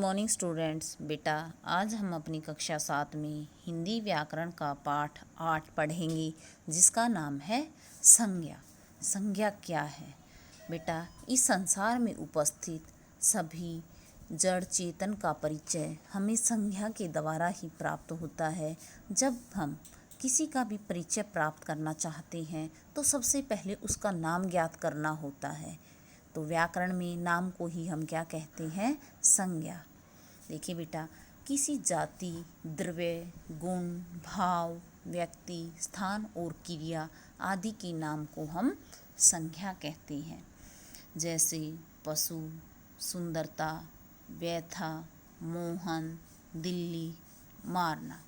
Morning students. बेटा, आज हम अपनी कक्षा 7 में हिंदी व्याकरण का पाठ 8 पढ़ेंगे, जिसका नाम है संज्ञा। संज्ञा क्या है? बेटा, इस संसार में उपस्थित सभी जड़ चेतन का परिचय हमें संज्ञा के द्वारा ही प्राप्त होता है। जब हम किसी का भी परिचय प्राप्त करना चाहते हैं तो सबसे पहले उसका नाम ज्ञात करना होता है। तो व्याकरण में नाम को ही हम क्या कहते हैं? संज्ञा। देखिए बेटा, किसी जाति, द्रव्य, गुण, भाव, व्यक्ति, स्थान और क्रिया आदि के नाम को हम संज्ञा कहते हैं। जैसे पशु, सुंदरता, व्यथा, मोहन, दिल्ली, मारना।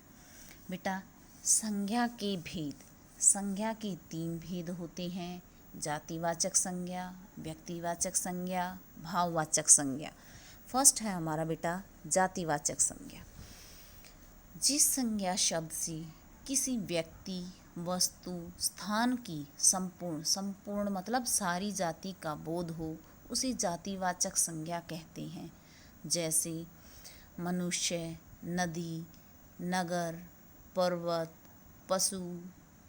बेटा, संज्ञा के भेद। संज्ञा के 3 भेद होते हैं: जातिवाचक संज्ञा, व्यक्तिवाचक संज्ञा, भाववाचक संज्ञा। फर्स्ट है हमारा बेटा जातिवाचक संज्ञा। जिस संज्ञा शब्द से किसी व्यक्ति, वस्तु, स्थान की संपूर्ण मतलब सारी जाति का बोध हो, उसे जातिवाचक संज्ञा कहते हैं। जैसे मनुष्य, नदी, नगर, पर्वत, पशु,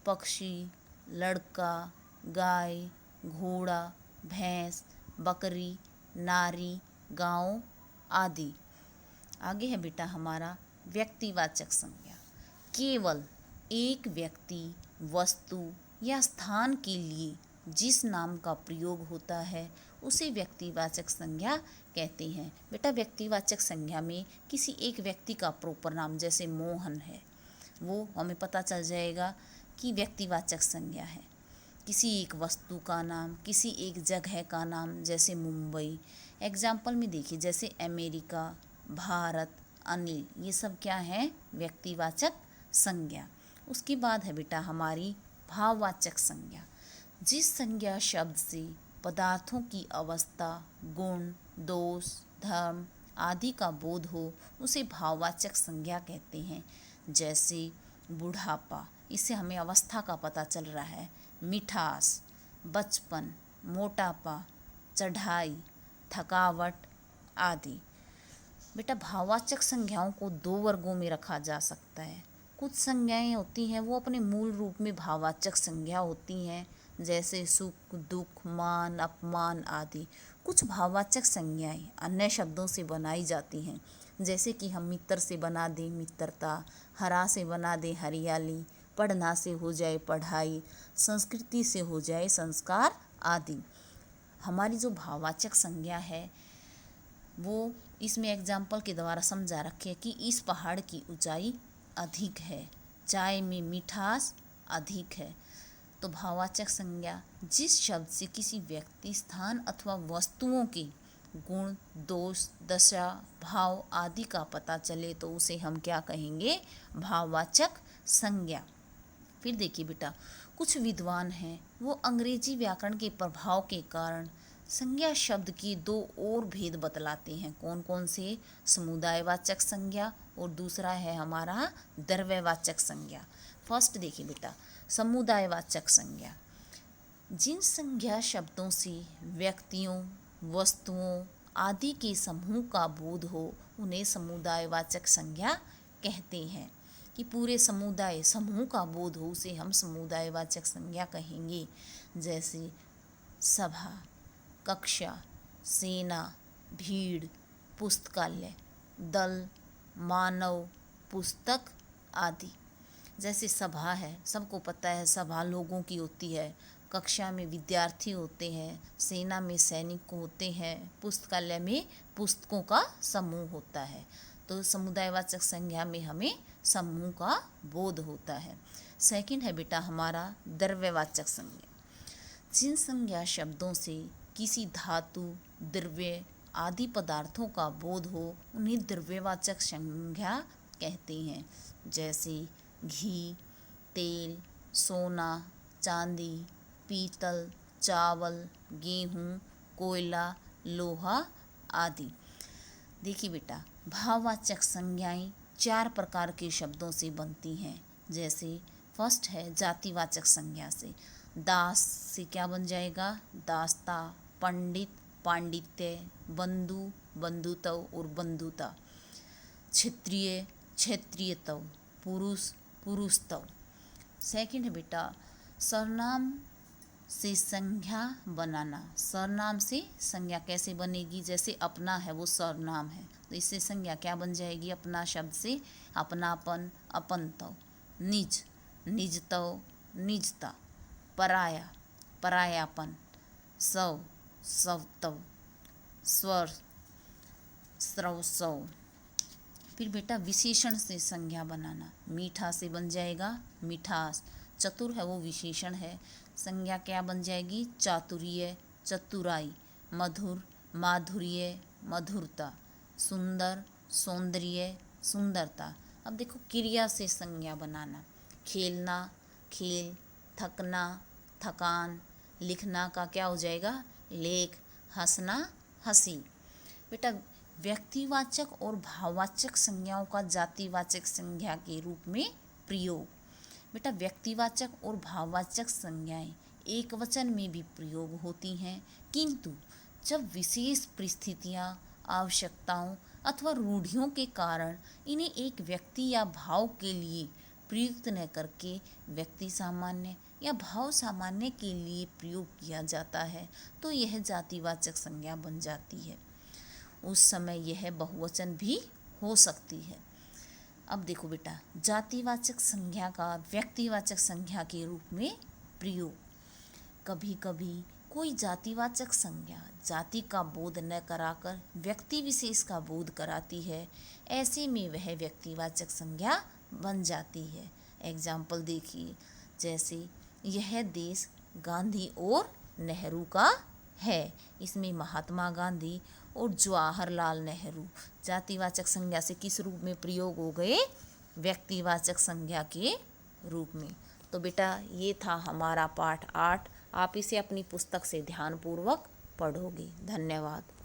पक्षी, लड़का, गाय, घोड़ा, भैंस, बकरी, नारी, गांव आदि। आगे है बेटा हमारा व्यक्तिवाचक संज्ञा। केवल एक व्यक्ति, वस्तु या स्थान के लिए जिस नाम का प्रयोग होता है उसे व्यक्तिवाचक संज्ञा कहते हैं। बेटा, व्यक्तिवाचक संज्ञा में किसी एक व्यक्ति का प्रॉपर नाम, जैसे मोहन है, वो हमें पता चल जाएगा कि व्यक्तिवाचक संज्ञा है। किसी एक वस्तु का नाम, किसी एक जगह का नाम, जैसे मुंबई। एग्जाम्पल में देखिए, जैसे अमेरिका, भारत, अनिल, ये सब क्या है? व्यक्तिवाचक संज्ञा। उसके बाद है बेटा हमारी भाववाचक संज्ञा। जिस संज्ञा शब्द से पदार्थों की अवस्था, गुण, दोष, धर्म आदि का बोध हो, उसे भाववाचक संज्ञा कहते हैं। जैसे बुढ़ापा, इससे हमें अवस्था का पता चल रहा है। मिठास, बचपन, मोटापा, चढ़ाई, थकावट आदि। बेटा, भाववाचक संज्ञाओं को 2 वर्गों में रखा जा सकता है। कुछ संज्ञाएं होती हैं वो अपने मूल रूप में भाववाचक संज्ञा होती हैं, जैसे सुख, दुख, मान, अपमान आदि। कुछ भाववाचक संज्ञाएं अन्य शब्दों से बनाई जाती हैं, जैसे कि हम मित्र से बना दें मित्रता, हरा से बना दें हरियाली, पढ़ना से हो जाए पढ़ाई, संस्कृति से हो जाए संस्कार आदि। हमारी जो भाववाचक संज्ञा है वो इसमें एग्जाम्पल के द्वारा समझा रखे कि इस पहाड़ की ऊंचाई अधिक है, चाय में मिठास अधिक है। तो भाववाचक संज्ञा जिस शब्द से किसी व्यक्ति, स्थान अथवा वस्तुओं के गुण, दोष, दशा, भाव आदि का पता चले तो उसे हम क्या कहेंगे? भाववाचक संज्ञा। फिर देखिए बेटा, कुछ विद्वान हैं वो अंग्रेजी व्याकरण के प्रभाव के कारण संज्ञा शब्द की 2 और भेद बतलाते हैं। कौन कौन से? समुदायवाचक संज्ञा और दूसरा है हमारा द्रव्यवाचक संज्ञा। फर्स्ट देखिए बेटा, समुदायवाचक संज्ञा। जिन संज्ञा शब्दों से व्यक्तियों, वस्तुओं आदि के समूह का बोध हो, उन्हें समुदायवाचक संज्ञा कहते हैं। कि पूरे समुदाय, समूह का बोध हो, उसे हम समुदायवाचक संज्ञा कहेंगे। जैसे सभा, कक्षा, सेना, भीड़, पुस्तकालय, दल, मानव, पुस्तक आदि। जैसे सभा है, सबको पता है सभा लोगों की होती है। कक्षा में विद्यार्थी होते हैं, सेना में सैनिक होते हैं, पुस्तकालय में पुस्तकों का समूह होता है। तो समुदायवाचक संज्ञा में हमें समूह का बोध होता है। सेकंड है बेटा हमारा द्रव्यवाचक संज्ञा। जिन संज्ञा शब्दों से किसी धातु, द्रव्य आदि पदार्थों का बोध हो, उन्हें द्रव्यवाचक संज्ञा कहते हैं। जैसे घी, तेल, सोना, चांदी, पीतल, चावल, गेहूँ, कोयला, लोहा आदि। देखिए बेटा, भाववाचक संज्ञाएं 4 प्रकार के शब्दों से बनती हैं। जैसे फर्स्ट है जातिवाचक संज्ञा से। दास से क्या बन जाएगा? दास्ता, पंडित, पांडित्य, बंधु, बंधुत्व और बंधुता, क्षेत्रीय क्षेत्रीयत्व, पुरुष पुरुषत्व। सेकंड है बेटा सर्वनाम से संज्ञा बनाना। सर्वनाम से संज्ञा कैसे बनेगी? जैसे अपना है वो सर्वनाम है, तो इससे संज्ञा क्या बन जाएगी? अपना शब्द से अपनापन, अपनत्व। निज, निजत्व, निजता। पराया, परायापन। स्व, स्वत्व। स्वर, स्रवस्व। फिर बेटा विशेषण से संज्ञा बनाना। मीठा से बन जाएगा मिठास। चतुर है वो विशेषण है, संज्ञा क्या बन जाएगी? चातुर्य, चतुराई। मधुर, माधुर्य, मधुरता। सुंदर, सौंदर्य, सुंदरता। अब देखो क्रिया से संज्ञा बनाना। खेलना, खेल। थकना, थकान। लिखना का क्या हो जाएगा? लेख। हंसना, हंसी। बेटा व्यक्तिवाचक और भाववाचक संज्ञाओं का जातिवाचक संज्ञा के रूप में प्रयोग। बेटा व्यक्तिवाचक और भाववाचक संज्ञाएं एक वचन में भी प्रयोग होती हैं, किंतु जब विशेष परिस्थितियां, आवश्यकताओं अथवा रूढ़ियों के कारण इन्हें एक व्यक्ति या भाव के लिए प्रयुक्त न करके व्यक्ति सामान्य या भाव सामान्य के लिए प्रयोग किया जाता है, तो यह जातिवाचक संज्ञा बन जाती है। उस समय यह बहुवचन भी हो सकती है। अब देखो बेटा जातिवाचक संज्ञा का व्यक्तिवाचक संज्ञा के रूप में प्रयोग। कभी कभी कोई जातिवाचक संज्ञा जाति का बोध न कराकर व्यक्ति विशेष का बोध कराती है, ऐसे में वह व्यक्तिवाचक संज्ञा बन जाती है। एग्जाम्पल देखिए, जैसे यह देश गांधी और नेहरू का है, इसमें महात्मा गांधी और जवाहरलाल नेहरू जातिवाचक संज्ञा से किस रूप में प्रयोग हो गए? व्यक्तिवाचक संज्ञा के रूप में। तो बेटा ये था हमारा पाठ 8। आप इसे अपनी पुस्तक से ध्यानपूर्वक पढ़ोगे। धन्यवाद।